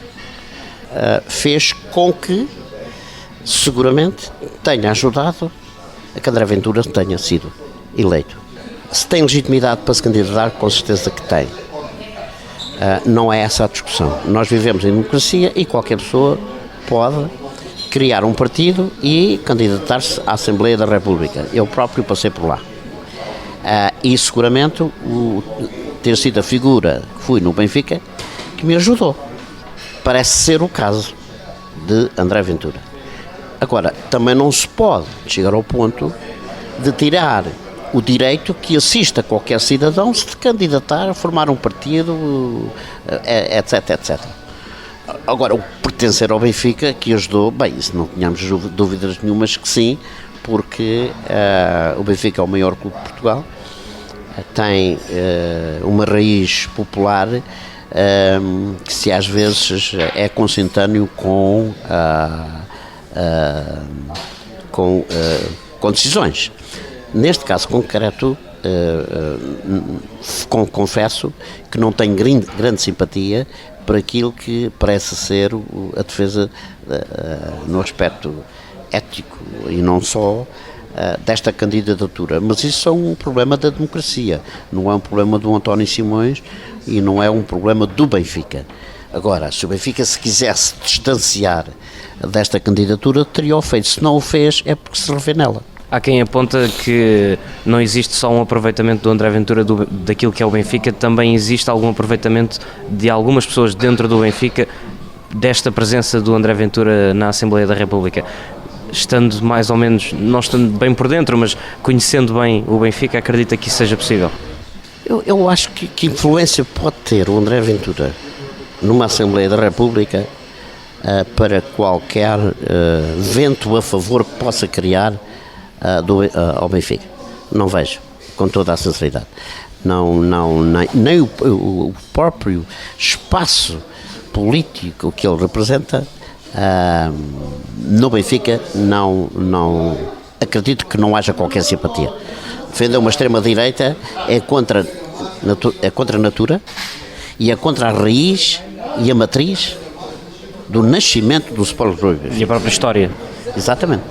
fez com que, seguramente, tenha ajudado a que André Ventura tenha sido eleito. Se tem legitimidade para se candidatar, com certeza que tem. Não é essa a discussão. Nós vivemos em democracia e qualquer pessoa pode criar um partido e candidatar-se à Assembleia da República. Eu próprio passei por lá. E seguramente ter sido a figura que fui no Benfica que me ajudou. Parece ser o caso de André Ventura. Agora, também não se pode chegar ao ponto de tirar o direito que assista qualquer cidadão se candidatar a formar um partido, etc, etc. Agora, o pertencer ao Benfica, que ajudou, bem, isso não tínhamos dúvidas nenhumas que sim, porque o Benfica é o maior clube de Portugal tem uma raiz popular que se às vezes é consentâneo com decisões. Neste caso concreto, confesso que não tenho grande simpatia por aquilo que parece ser a defesa no aspecto ético e não só desta candidatura, mas isso é um problema da democracia, não é um problema do António Simões e não é um problema do Benfica. Agora, se o Benfica se quisesse distanciar desta candidatura, teria-o feito. Se não o fez, é porque se revê nela. Há quem aponta que não existe só um aproveitamento do André Ventura daquilo que é o Benfica, também existe algum aproveitamento de algumas pessoas dentro do Benfica desta presença do André Ventura na Assembleia da República. Estando mais ou menos, não estando bem por dentro, mas conhecendo bem o Benfica, acredita que isso seja possível? Eu acho que influência pode ter o André Ventura numa Assembleia da República para qualquer vento a favor que possa criar ao Benfica. Não vejo, com toda a sinceridade. Nem o próprio espaço político que ele representa no Benfica, não acredito que não haja qualquer simpatia. Defender uma extrema-direita é contra a natura e é contra a raiz e a matriz do nascimento do Sport Clube. E a própria história. Exatamente.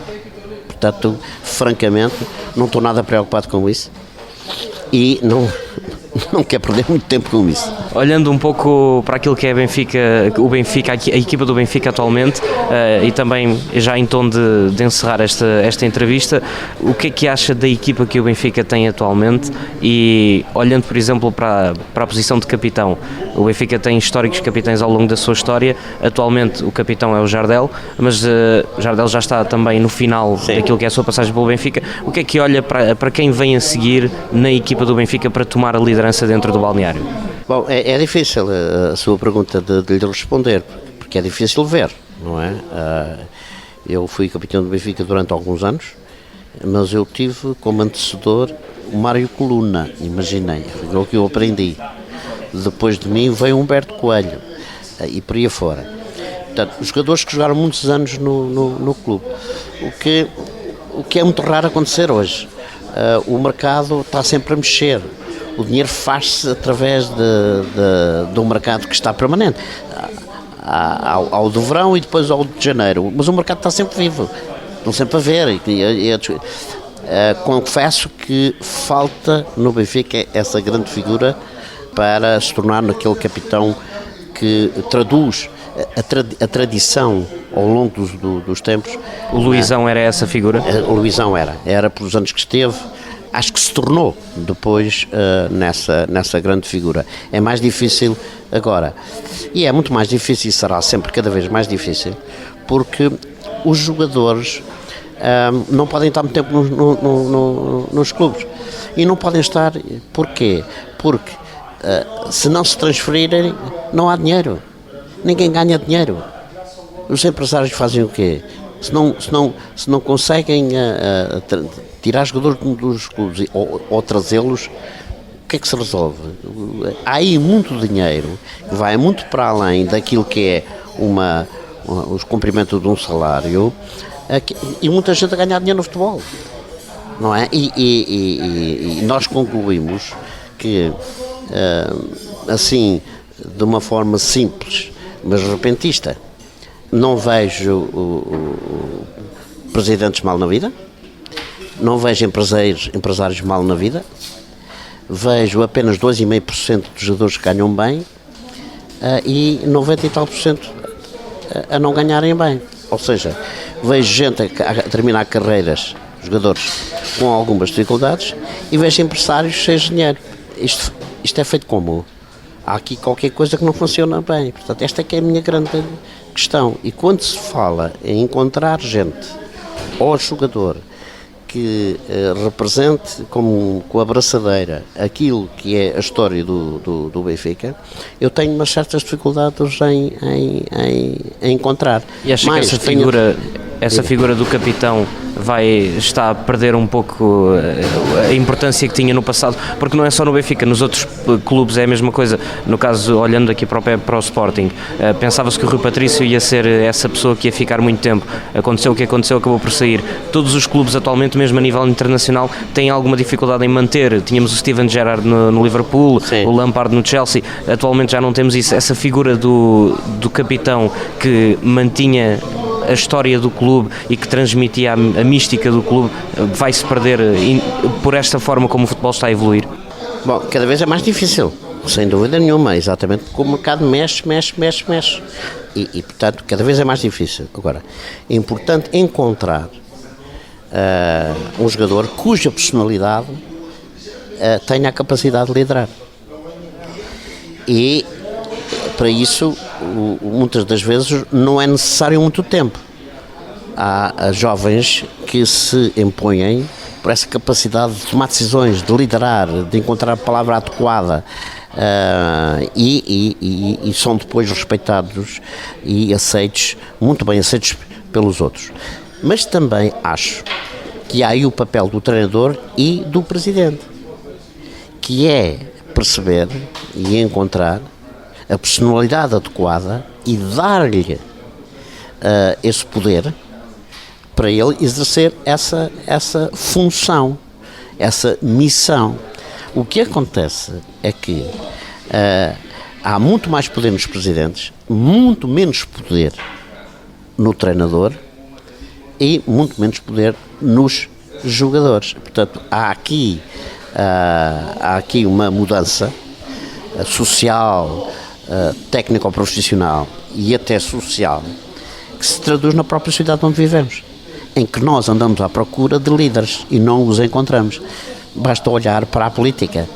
Portanto, francamente, não estou nada preocupado com isso e não quero perder muito tempo com isso. Olhando um pouco para aquilo que é o Benfica, a equipa do Benfica atualmente, e também já em tom de encerrar esta entrevista, o que é que acha da equipa que o Benfica tem atualmente e olhando, por exemplo, para a posição de capitão? O Benfica tem históricos capitães ao longo da sua história, atualmente o capitão é o Jardel, mas o Jardel já está também no final daquilo que é a sua passagem pelo Benfica. O que é que olha para quem vem a seguir na equipa do Benfica para tomar a liderança dentro do balneário? Bom, é difícil a sua pergunta de lhe responder, porque é difícil ver, não é? Eu fui capitão do Benfica durante alguns anos, mas eu tive como antecessor o Mário Coluna, imaginei, foi o que eu aprendi. Depois de mim veio Humberto Coelho e por aí afora. Portanto, os jogadores que jogaram muitos anos no clube, o que é muito raro acontecer hoje. O mercado está sempre a mexer. O dinheiro faz-se através de um mercado que está permanente. Ao do verão e depois ao de janeiro. Mas o mercado está sempre vivo. Estão sempre a ver. Confesso que falta no Benfica essa grande figura para se tornar naquele capitão que traduz a tradição ao longo dos tempos. O Luizão era essa figura? O Luizão era pelos anos que esteve. Acho que se tornou depois nessa grande figura. É mais difícil agora. E é muito mais difícil e será sempre cada vez mais difícil porque os jogadores não podem estar muito tempo nos clubes. E não podem estar, porquê? Porque se não se transferirem, não há dinheiro. Ninguém ganha dinheiro. Os empresários fazem o quê? Se não conseguem tirar jogadores dos clubes ou trazê-los, o que é que se resolve? Há aí muito dinheiro que vai muito para além daquilo que é os cumprimentos de um salário e muita gente a ganhar dinheiro no futebol, não é? E nós concluímos que assim, de uma forma simples mas repentista, não vejo presidentes mal na vida, não vejo empresários mal na vida, vejo apenas 2,5% dos jogadores que ganham bem e 90 e tal por cento a não ganharem bem. Ou seja, vejo gente a terminar carreiras, jogadores com algumas dificuldades, e vejo empresários cheios de dinheiro. Isto é feito como? Há aqui qualquer coisa que não funciona bem. Portanto, esta é que é a minha grande questão. E quando se fala em encontrar gente ou jogador que represente com a abraçadeira aquilo que é a história do Benfica, eu tenho umas certas dificuldades em encontrar. E acha que essa figura essa figura do capitão está a perder um pouco a importância que tinha no passado, porque não é só no Benfica, nos outros clubes é a mesma coisa. No caso, olhando aqui para o Sporting, pensava-se que o Rui Patrício ia ser essa pessoa que ia ficar muito tempo. Aconteceu o que aconteceu, acabou por sair. Todos os clubes atualmente, mesmo a nível internacional, têm alguma dificuldade em manter. Tínhamos o Steven Gerrard no Liverpool, sim, o Lampard no Chelsea. Atualmente já não temos isso. Essa figura do capitão que mantinha a história do clube e que transmitia a mística do clube vai-se perder por esta forma como o futebol está a evoluir? Bom, cada vez é mais difícil, sem dúvida nenhuma, exatamente porque o mercado mexe. E portanto, cada vez é mais difícil. Agora, é importante encontrar um jogador cuja personalidade tenha a capacidade de liderar. E para isso, muitas das vezes, não é necessário muito tempo. Há jovens que se impõem por essa capacidade de tomar decisões, de liderar, de encontrar a palavra adequada e são depois respeitados e aceitos, muito bem aceitos pelos outros. Mas também acho que há aí o papel do treinador e do presidente, que é perceber e encontrar a personalidade adequada e dar-lhe esse poder para ele exercer essa função, essa missão. O que acontece é que há muito mais poder nos presidentes, muito menos poder no treinador e muito menos poder nos jogadores. Portanto, há aqui uma mudança social, técnico-profissional e até social, que se traduz na própria sociedade onde vivemos, em que nós andamos à procura de líderes e não os encontramos. Basta olhar para a política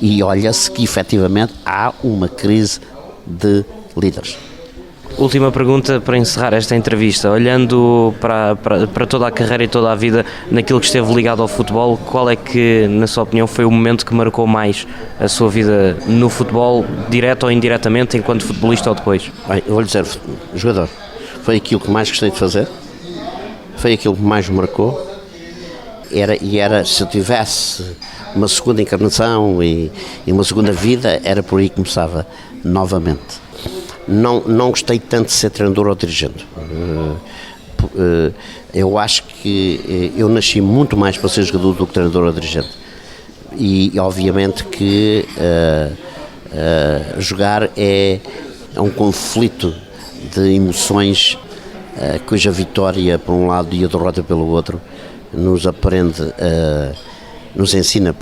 e olha-se que efetivamente há uma crise de líderes. Última pergunta para encerrar esta entrevista. Olhando para toda a carreira e toda a vida naquilo que esteve ligado ao futebol, qual é que, na sua opinião, foi o momento que marcou mais a sua vida no futebol, direto ou indiretamente, enquanto futebolista ou depois? Bem, eu vou-lhe dizer, jogador, foi aquilo que mais gostei de fazer, foi aquilo que mais me marcou, era se eu tivesse uma segunda encarnação e uma segunda vida, era por aí que começava novamente. Não gostei tanto de ser treinador ou dirigente. Eu acho que eu nasci muito mais para ser jogador do que treinador ou dirigente. E obviamente que jogar é um conflito de emoções cuja vitória por um lado e a derrota pelo outro nos ensina,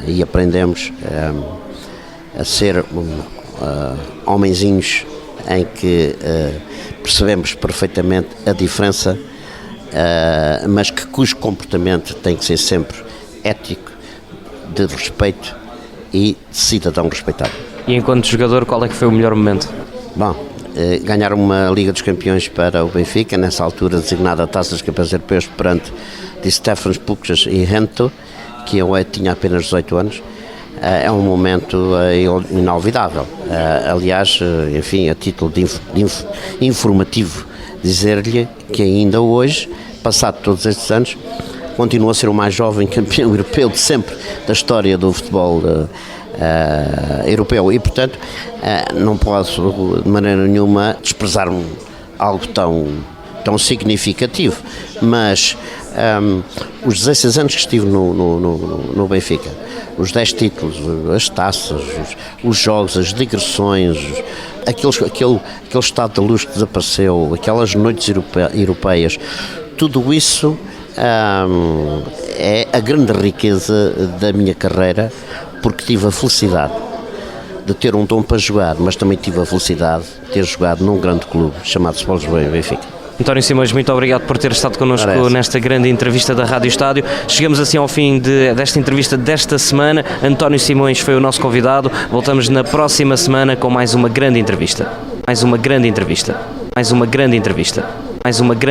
e aprendemos a ser homenzinhos em que percebemos perfeitamente a diferença, mas cujo comportamento tem que ser sempre ético, de respeito e de cidadão respeitado. E enquanto jogador, qual é que foi o melhor momento? Bom, ganhar uma Liga dos Campeões para o Benfica, nessa altura designada a Taça dos Campeões Europeus perante de Stefan Pukas e Rento, que eu tinha apenas 18 anos. É um momento inolvidável. Aliás, enfim, a título de informativo, dizer-lhe que ainda hoje, passado todos estes anos, continua a ser o mais jovem campeão europeu de sempre da história do futebol europeu e, portanto, não posso de maneira nenhuma desprezar algo tão significativo, mas os 16 anos que estive no Benfica, os 10 títulos, as taças, os jogos, as digressões, aquele estado de luz que desapareceu, aquelas noites europeias, tudo isso é a grande riqueza da minha carreira, porque tive a felicidade de ter um dom para jogar, mas também tive a felicidade de ter jogado num grande clube chamado Sport Lisboa e Benfica. António Simões, muito obrigado por ter estado connosco nesta grande entrevista da Rádio Estádio. Chegamos assim ao fim desta entrevista desta semana. António Simões foi o nosso convidado. Voltamos na próxima semana com mais uma grande entrevista. Mais uma grande entrevista. Mais uma grande entrevista. Mais uma grande